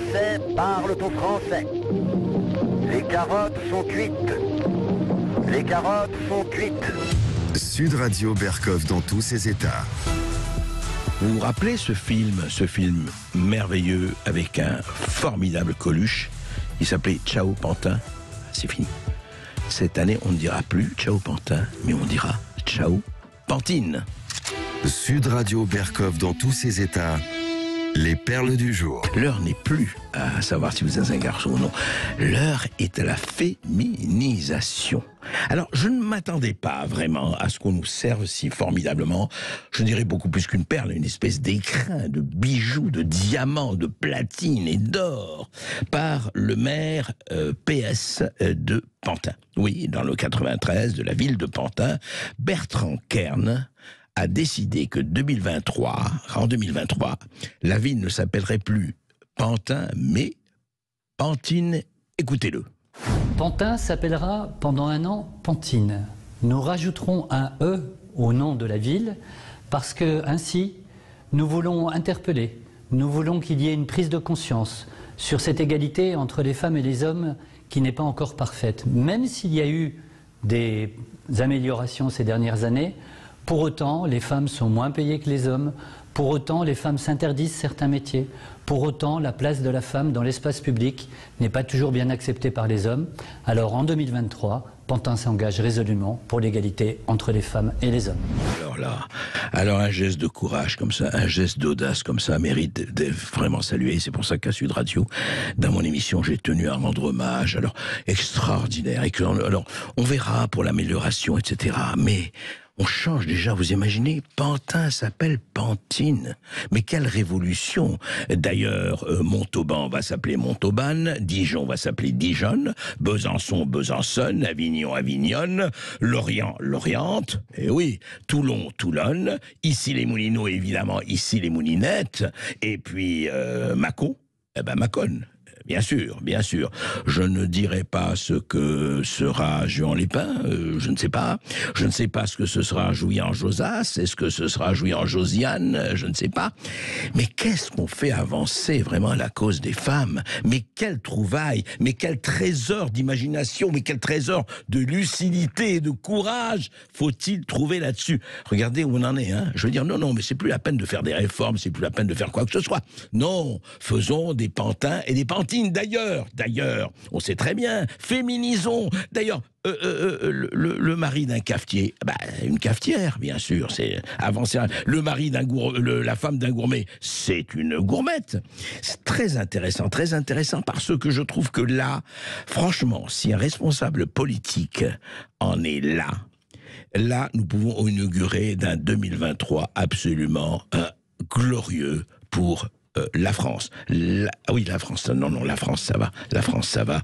Français parlent au français. Les carottes sont cuites. Les carottes sont cuites. Sud Radio Berkov dans tous ses états. Vous vous rappelez ce film merveilleux avec un formidable Coluche qui s'appelait Ciao Pantin? C'est fini. Cette année, on ne dira plus Ciao Pantin, mais on dira Ciao Pantine. Sud Radio Berkov dans tous ses états. Les perles du jour. L'heure n'est plus à savoir si vous êtes un garçon ou non. L'heure est à la féminisation. Alors, je ne m'attendais pas vraiment à ce qu'on nous serve si formidablement, je dirais beaucoup plus qu'une perle, une espèce d'écrin, de bijoux, de diamants, de platine et d'or, par le maire PS de Pantin. Oui, dans le 93, de la ville de Pantin, Bertrand Kern a décidé que en 2023, la ville ne s'appellerait plus Pantin, mais Pantine. Écoutez-le. Pantin s'appellera pendant un an Pantine. Nous rajouterons un E au nom de la ville parce que ainsi, nous voulons interpeller, nous voulons qu'il y ait une prise de conscience sur cette égalité entre les femmes et les hommes qui n'est pas encore parfaite. Même s'il y a eu des améliorations ces dernières années, pour autant, les femmes sont moins payées que les hommes. Pour autant, les femmes s'interdisent certains métiers. Pour autant, la place de la femme dans l'espace public n'est pas toujours bien acceptée par les hommes. Alors, en 2023, Pantin s'engage résolument pour l'égalité entre les femmes et les hommes. Alors un geste de courage comme ça, un geste d'audace comme ça mérite d'être vraiment salué. C'est pour ça qu'à Sud Radio, dans mon émission, j'ai tenu à rendre hommage. Alors, extraordinaire. Alors, on verra pour l'amélioration, etc. Mais on change déjà, vous imaginez, Pantin s'appelle Pantine. Mais quelle révolution! D'ailleurs, Montauban va s'appeler Montauban, Dijon va s'appeler Dijon, Besançon, Besançonne, Avignon, Avignonne, Lorient, Loriente, et oui, Toulon, Toulonne, ici les Moulineaux, évidemment, ici les Moulinettes, et puis Mâcon, Mâcon. Bien sûr, bien sûr. Je ne dirai pas ce que sera Juan Lépin, je ne sais pas. Je ne sais pas ce que ce sera Jouyan Josas, est-ce que ce sera Jouyan Josiane, je ne sais pas. Mais qu'est-ce qu'on fait avancer vraiment la cause des femmes? Mais quelle trouvaille, mais quel trésor d'imagination, mais quel trésor de lucidité et de courage faut-il trouver là-dessus? Regardez où on en est, hein. Je veux dire, non, mais c'est plus la peine de faire des réformes, c'est plus la peine de faire quoi que ce soit. Non, faisons des pantins et des pantines. D'ailleurs, on sait très bien, féminisons. D'ailleurs, le mari d'un cafetier, une cafetière, bien sûr, c'est avancé. Le mari la femme d'un gourmet, c'est une gourmette. C'est très intéressant parce que je trouve que là, franchement, si un responsable politique en est là, nous pouvons inaugurer d'un 2023 absolument glorieux pour la France. La France, non, la France, ça va. La France, ça va.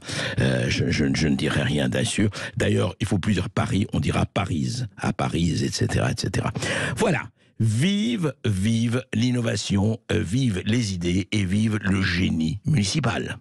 Je ne dirai rien d'insur. D'ailleurs, il faut plus dire Paris, on dira Paris, à Paris, etc., etc. Voilà. Vive l'innovation, vive les idées et vive le génie municipal.